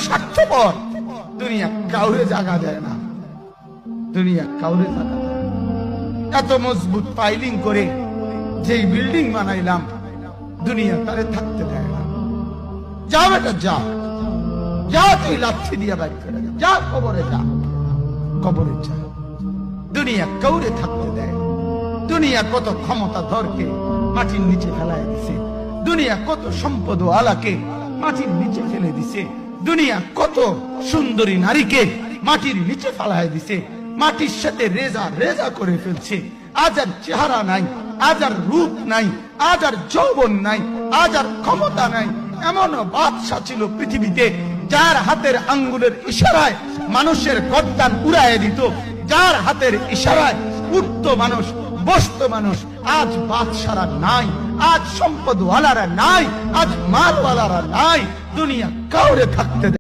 স্বার্থপর। দুনিয়া কাউরে জায়গা দেয় না, দুনিয়া কাউরে জায়গা দেয় না। এত মজবুত পাইলিং করে যেই বিল্ডিং বানাইলাম, দুনিয়া তারে থাকতে দেয় না। যা বেটা যা, যা তুই লাথি দিয়া বাইর করে যা, কবরে যা, কবরে যা। দুনিয়া কাউরে থাকতে দেয়। দুনিয়া কত ক্ষমতা ধরকে মাটির নিচে ফেলায় দিছে, দুনিয়া কত সম্পদ আলাকে মাটির নিচে ফেলে দিছে, দুনিয়া কত সুন্দরী নারীকে মাটির নিচে ফেলায় দিছে, মাটির সাথে রেজা রেজা করে ফেলছে। আজ আর চেহারা নাই, আজ আর রূপ নাই, আজ আর যৌবন নাই, আজ আর ক্ষমতা নাই। এমন বাদশা ছিল পৃথিবীতে যার হাতের আঙ্গুলের ইশারায় মানুষের গর্দান উড়াইয়া দিত, যার হাতের ইশারায় উঠত মানুষ, বসত মানুষ। আজ বাদশারা নাই, আজ সম্পদওয়ালারা নাই, আজ মালওয়ালারা নাই। দুনিয়া কাউরে থাকতে দেয়।